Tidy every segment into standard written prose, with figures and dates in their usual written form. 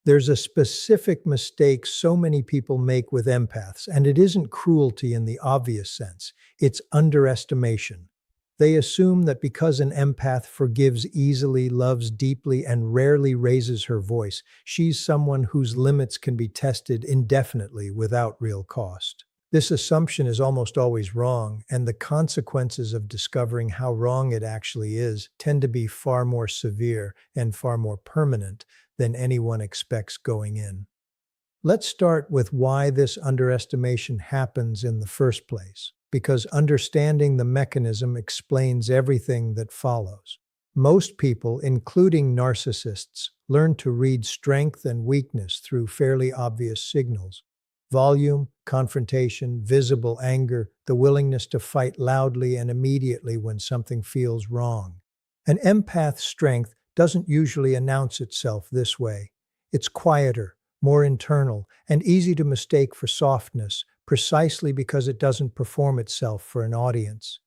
There's a specific mistake so many people make with empaths, and it isn't cruelty in the obvious sense, it's underestimation. They assume that because an empath forgives easily, loves deeply, and rarely raises her voice, she's someone whose limits can be tested indefinitely without real cost. This assumption is almost always wrong, and the consequences of discovering how wrong it actually is tend to be far more severe and far more permanent than anyone expects going in. Let's start with why this underestimation happens in the first place, because understanding the mechanism explains everything that follows. Most people, including narcissists, learn to read strength and weakness through fairly obvious signals. Volume, confrontation, visible anger, the willingness to fight loudly and immediately when something feels wrong. An empath's strength doesn't usually announce itself this way. It's quieter, more internal, and easy to mistake for softness, precisely because it doesn't perform itself for an audience.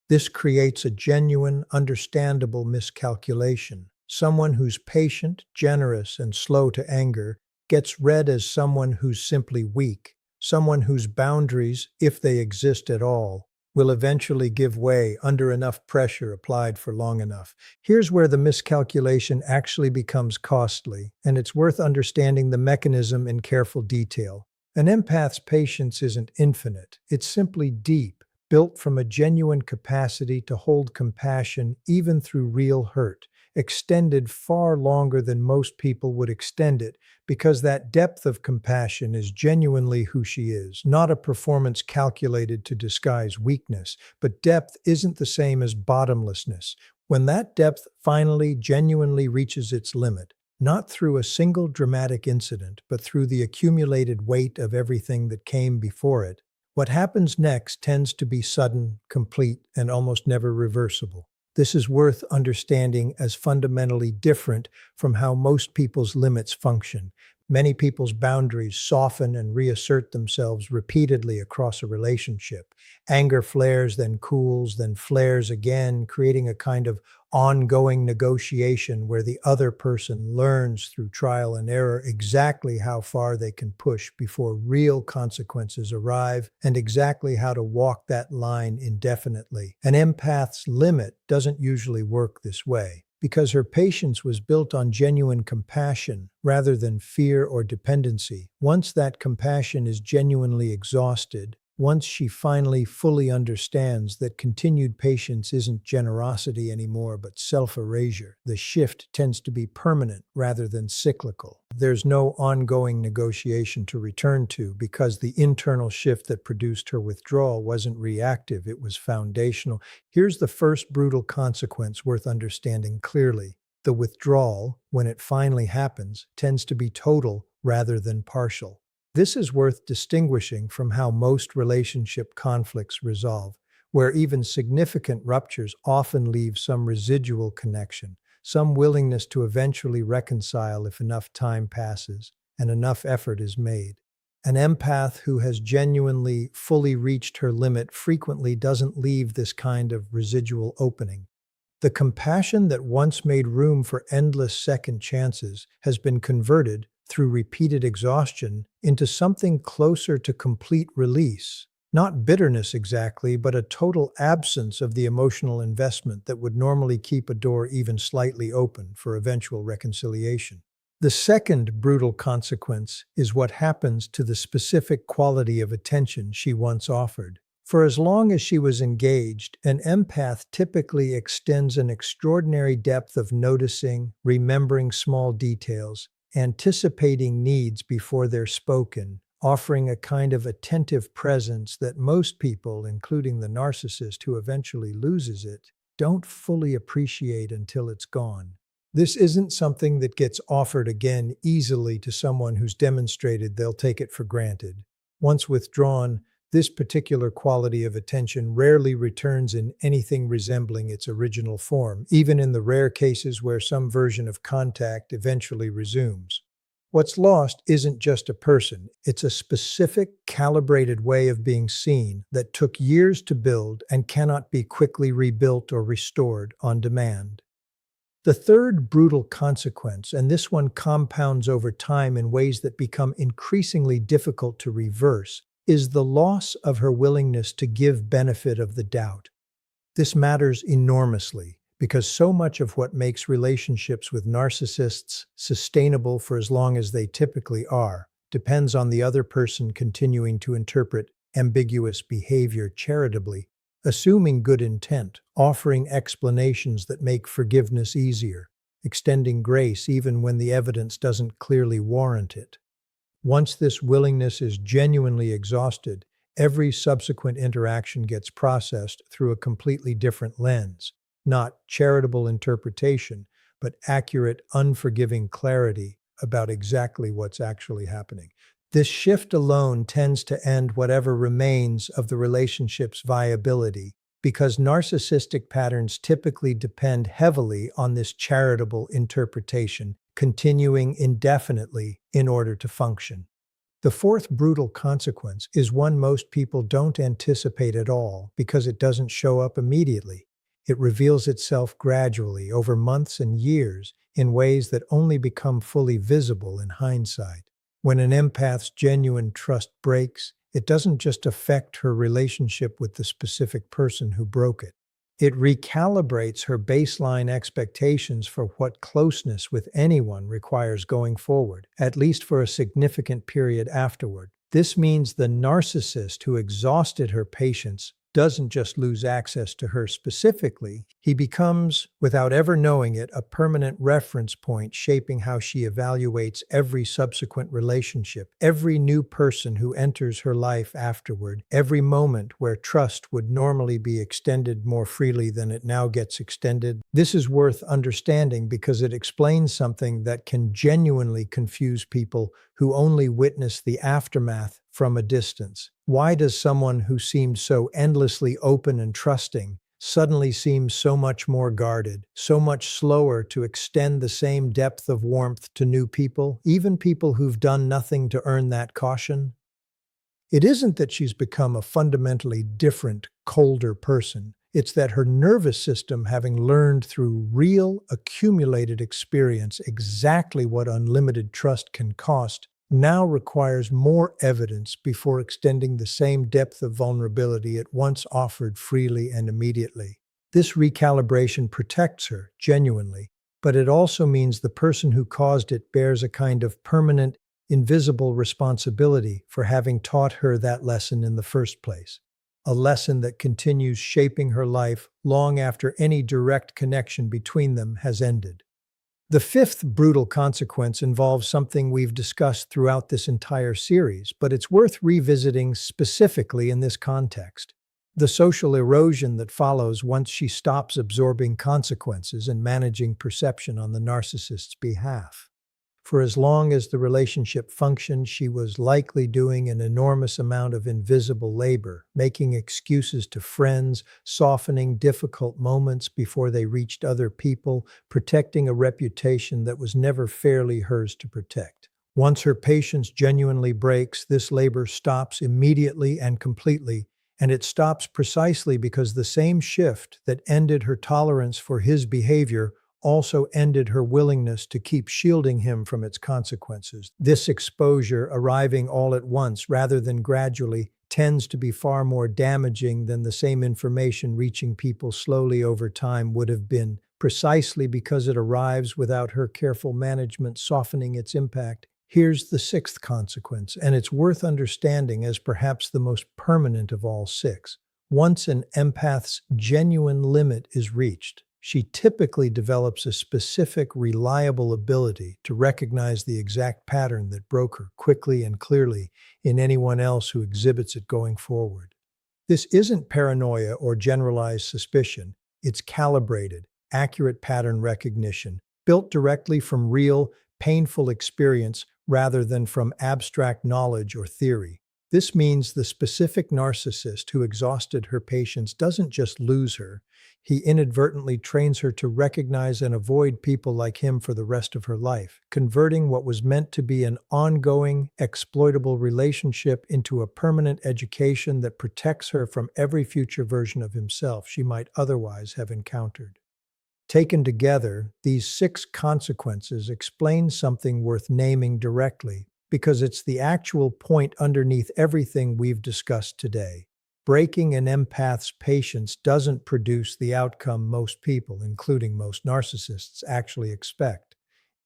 This creates a genuine, understandable miscalculation. Someone who's patient, generous, and slow to anger gets read as someone who's simply weak, someone whose boundaries, if they exist at all, will eventually give way under enough pressure applied for long enough. Here's where the miscalculation actually becomes costly, and it's worth understanding the mechanism in careful detail. An empath's patience isn't infinite, it's simply deep, built from a genuine capacity to hold compassion even through real hurt, extended far longer than most people would extend it, because that depth of compassion is genuinely who she is, not a performance calculated to disguise weakness. But depth isn't the same as bottomlessness. When that depth finally genuinely reaches its limit, not through a single dramatic incident, but through the accumulated weight of everything that came before it, what happens next tends to be sudden, complete, and almost never reversible. This is worth understanding as fundamentally different from how most people's limits function. Many people's boundaries soften and reassert themselves repeatedly across a relationship. Anger flares, then cools, then flares again, creating a kind of ongoing negotiation where the other person learns through trial and error exactly how far they can push before real consequences arrive, and exactly how to walk that line indefinitely. An empath's limit doesn't usually work this way, because her patience was built on genuine compassion rather than fear or dependency. Once that compassion is genuinely exhausted, once she finally fully understands that continued patience isn't generosity anymore but self-erasure, the shift tends to be permanent rather than cyclical. There's no ongoing negotiation to return to, because the internal shift that produced her withdrawal wasn't reactive, it was foundational. Here's the first brutal consequence worth understanding clearly. The withdrawal, when it finally happens, tends to be total rather than partial. This is worth distinguishing from how most relationship conflicts resolve, where even significant ruptures often leave some residual connection, some willingness to eventually reconcile if enough time passes and enough effort is made. An empath who has genuinely, fully reached her limit frequently doesn't leave this kind of residual opening. The compassion that once made room for endless second chances has been converted, through repeated exhaustion, into something closer to complete release. Not bitterness exactly, but a total absence of the emotional investment that would normally keep a door even slightly open for eventual reconciliation. The second brutal consequence is what happens to the specific quality of attention she once offered. For as long as she was engaged, an empath typically extends an extraordinary depth of noticing, remembering small details, anticipating needs before they're spoken, offering a kind of attentive presence that most people, including the narcissist who eventually loses it, don't fully appreciate until it's gone. This isn't something that gets offered again easily to someone who's demonstrated they'll take it for granted. Once withdrawn, this particular quality of attention rarely returns in anything resembling its original form, even in the rare cases where some version of contact eventually resumes. What's lost isn't just a person, it's a specific, calibrated way of being seen that took years to build and cannot be quickly rebuilt or restored on demand. The third brutal consequence, and this one compounds over time in ways that become increasingly difficult to reverse, is the loss of her willingness to give benefit of the doubt. This matters enormously because so much of what makes relationships with narcissists sustainable for as long as they typically are depends on the other person continuing to interpret ambiguous behavior charitably, assuming good intent, offering explanations that make forgiveness easier, extending grace even when the evidence doesn't clearly warrant it. Once this willingness is genuinely exhausted, every subsequent interaction gets processed through a completely different lens, not charitable interpretation, but accurate, unforgiving clarity about exactly what's actually happening. This shift alone tends to end whatever remains of the relationship's viability, because narcissistic patterns typically depend heavily on this charitable interpretation, continuing indefinitely in order to function. The fourth brutal consequence is one most people don't anticipate at all because it doesn't show up immediately. It reveals itself gradually over months and years in ways that only become fully visible in hindsight. When an empath's genuine trust breaks, it doesn't just affect her relationship with the specific person who broke it. It recalibrates her baseline expectations for what closeness with anyone requires going forward, at least for a significant period afterward. This means the narcissist who exhausted her patience doesn't just lose access to her specifically, he becomes, without ever knowing it, a permanent reference point shaping how she evaluates every subsequent relationship, every new person who enters her life afterward, every moment where trust would normally be extended more freely than it now gets extended. This is worth understanding because it explains something that can genuinely confuse people who only witness the aftermath from a distance. Why does someone who seemed so endlessly open and trusting suddenly seem so much more guarded, so much slower to extend the same depth of warmth to new people, even people who've done nothing to earn that caution? It isn't that she's become a fundamentally different, colder person. It's that her nervous system, having learned through real, accumulated experience exactly what unlimited trust can cost, now requires more evidence before extending the same depth of vulnerability it once offered freely and immediately. This recalibration protects her, genuinely, but it also means the person who caused it bears a kind of permanent, invisible responsibility for having taught her that lesson in the first place. A lesson that continues shaping her life long after any direct connection between them has ended. The fifth brutal consequence involves something we've discussed throughout this entire series, but it's worth revisiting specifically in this context. The social erosion that follows once she stops absorbing consequences and managing perception on the narcissist's behalf. For as long as the relationship functioned, she was likely doing an enormous amount of invisible labor, making excuses to friends, softening difficult moments before they reached other people, protecting a reputation that was never fairly hers to protect. Once her patience genuinely breaks, this labor stops immediately and completely, and it stops precisely because the same shift that ended her tolerance for his behavior also ended her willingness to keep shielding him from its consequences. This exposure, arriving all at once rather than gradually, tends to be far more damaging than the same information reaching people slowly over time would have been, precisely because it arrives without her careful management softening its impact. Here's the sixth consequence, and it's worth understanding as perhaps the most permanent of all six. Once an empath's genuine limit is reached, she typically develops a specific, reliable ability to recognize the exact pattern that broke her quickly and clearly in anyone else who exhibits it going forward. This isn't paranoia or generalized suspicion, it's calibrated, accurate pattern recognition, built directly from real, painful experience rather than from abstract knowledge or theory. This means the specific narcissist who exhausted her patience doesn't just lose her, he inadvertently trains her to recognize and avoid people like him for the rest of her life, converting what was meant to be an ongoing, exploitable relationship into a permanent education that protects her from every future version of himself she might otherwise have encountered. Taken together, these 6 consequences explain something worth naming directly, because it's the actual point underneath everything we've discussed today. Breaking an empath's patience doesn't produce the outcome most people, including most narcissists, actually expect.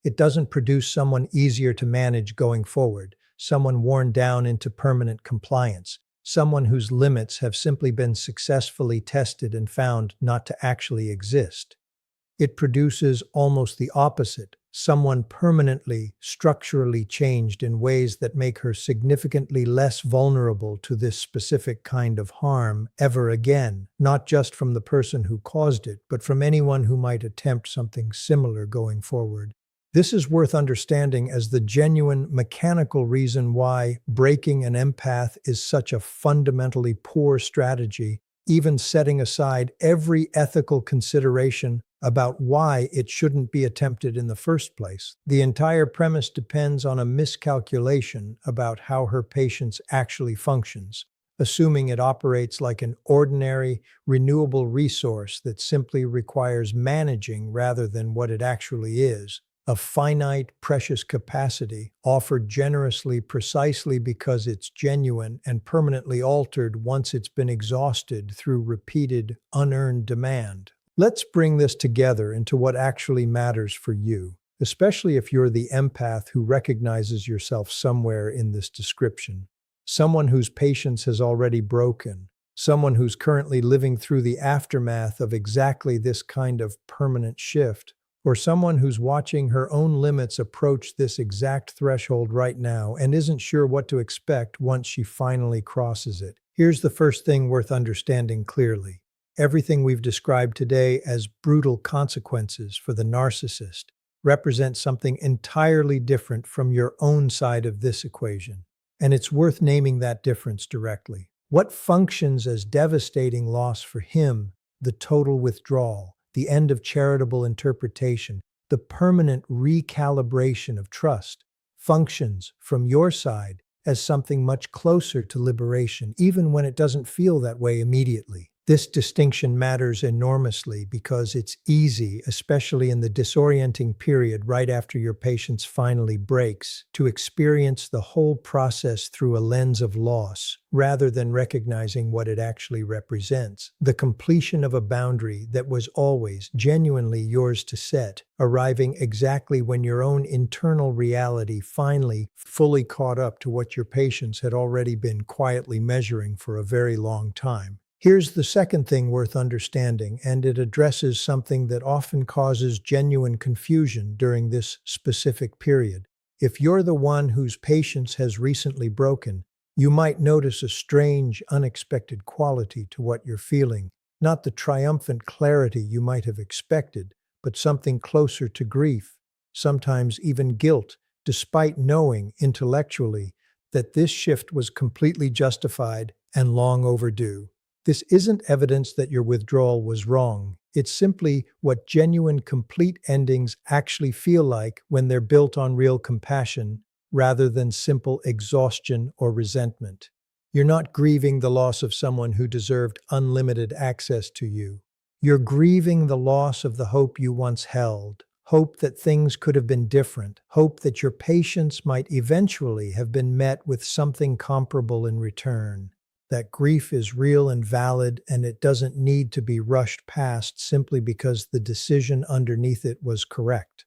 It doesn't produce someone easier to manage going forward, someone worn down into permanent compliance, someone whose limits have simply been successfully tested and found not to actually exist. It produces almost the opposite, someone permanently, structurally changed in ways that make her significantly less vulnerable to this specific kind of harm ever again, not just from the person who caused it, but from anyone who might attempt something similar going forward. This is worth understanding as the genuine mechanical reason why breaking an empath is such a fundamentally poor strategy, even setting aside every ethical consideration about why it shouldn't be attempted in the first place. The entire premise depends on a miscalculation about how her patience actually functions, assuming it operates like an ordinary, renewable resource that simply requires managing rather than what it actually is. A finite, precious capacity offered generously precisely because it's genuine and permanently altered once it's been exhausted through repeated, unearned demand. Let's bring this together into what actually matters for you, especially if you're the empath who recognizes yourself somewhere in this description. Someone whose patience has already broken, someone who's currently living through the aftermath of exactly this kind of permanent shift, or someone who's watching her own limits approach this exact threshold right now and isn't sure what to expect once she finally crosses it. Here's the first thing worth understanding clearly. Everything we've described today as brutal consequences for the narcissist represents something entirely different from your own side of this equation. And it's worth naming that difference directly. What functions as devastating loss for him, the total withdrawal, the end of charitable interpretation, the permanent recalibration of trust, functions, from your side, as something much closer to liberation, even when it doesn't feel that way immediately. This distinction matters enormously because it's easy, especially in the disorienting period right after your patience finally breaks, to experience the whole process through a lens of loss, rather than recognizing what it actually represents. The completion of a boundary that was always genuinely yours to set, arriving exactly when your own internal reality finally fully caught up to what your patience had already been quietly measuring for a very long time. Here's the second thing worth understanding, and it addresses something that often causes genuine confusion during this specific period. If you're the one whose patience has recently broken, you might notice a strange, unexpected quality to what you're feeling, not the triumphant clarity you might have expected, but something closer to grief, sometimes even guilt, despite knowing intellectually that this shift was completely justified and long overdue. This isn't evidence that your withdrawal was wrong. It's simply what genuine, complete endings actually feel like when they're built on real compassion rather than simple exhaustion or resentment. You're not grieving the loss of someone who deserved unlimited access to you. You're grieving the loss of the hope you once held, hope that things could have been different, hope that your patience might eventually have been met with something comparable in return. That grief is real and valid, and it doesn't need to be rushed past simply because the decision underneath it was correct.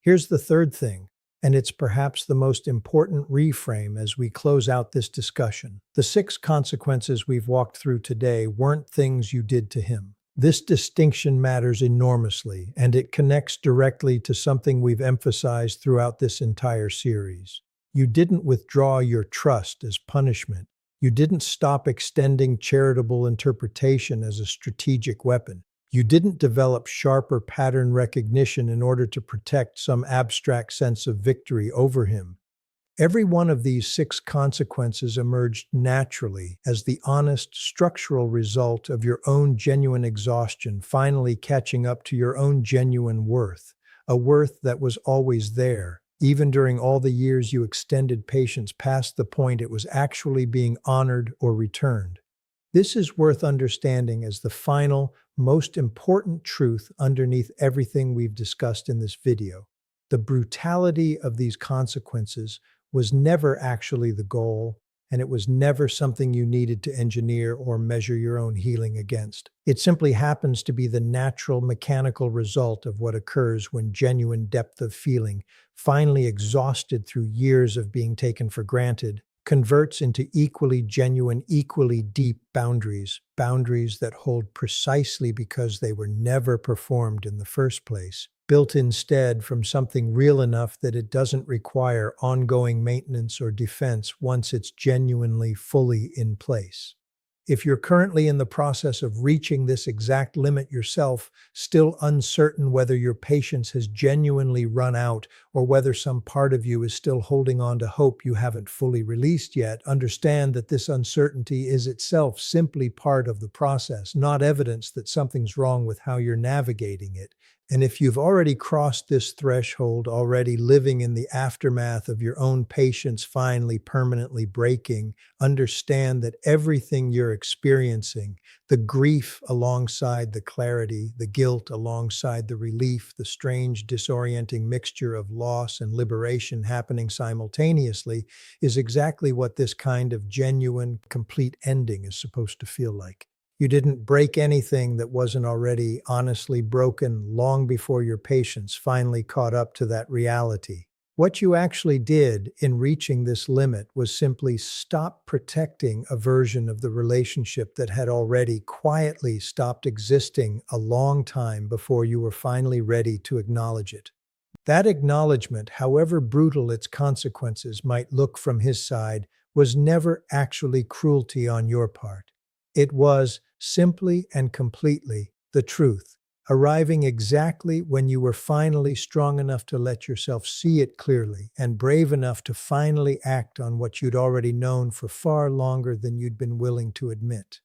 Here's the third thing, and it's perhaps the most important reframe as we close out this discussion. The 6 consequences we've walked through today weren't things you did to him. This distinction matters enormously, and it connects directly to something we've emphasized throughout this entire series. You didn't withdraw your trust as punishment. You didn't stop extending charitable interpretation as a strategic weapon. You didn't develop sharper pattern recognition in order to protect some abstract sense of victory over him. Every one of these 6 consequences emerged naturally as the honest, structural result of your own genuine exhaustion finally catching up to your own genuine worth, a worth that was always there, even during all the years you extended patience past the point it was actually being honored or returned. This is worth understanding as the final, most important truth underneath everything we've discussed in this video. The brutality of these consequences was never actually the goal, and it was never something you needed to engineer or measure your own healing against. It simply happens to be the natural mechanical result of what occurs when genuine depth of feeling, finally exhausted through years of being taken for granted, converts into equally genuine, equally deep boundaries, boundaries that hold precisely because they were never performed in the first place, built instead from something real enough that it doesn't require ongoing maintenance or defense once it's genuinely fully in place. If you're currently in the process of reaching this exact limit yourself, still uncertain whether your patience has genuinely run out or whether some part of you is still holding on to hope you haven't fully released yet, understand that this uncertainty is itself simply part of the process, not evidence that something's wrong with how you're navigating it. And if you've already crossed this threshold, already living in the aftermath of your own patience finally permanently breaking, understand that everything you're experiencing, the grief alongside the clarity, the guilt alongside the relief, the strange disorienting mixture of loss and liberation happening simultaneously, is exactly what this kind of genuine, complete ending is supposed to feel like. You didn't break anything that wasn't already honestly broken long before your patience finally caught up to that reality. What you actually did in reaching this limit was simply stop protecting a version of the relationship that had already quietly stopped existing a long time before you were finally ready to acknowledge it. That acknowledgement, however brutal its consequences might look from his side, was never actually cruelty on your part. It was, simply and completely, the truth, arriving exactly when you were finally strong enough to let yourself see it clearly and brave enough to finally act on what you'd already known for far longer than you'd been willing to admit.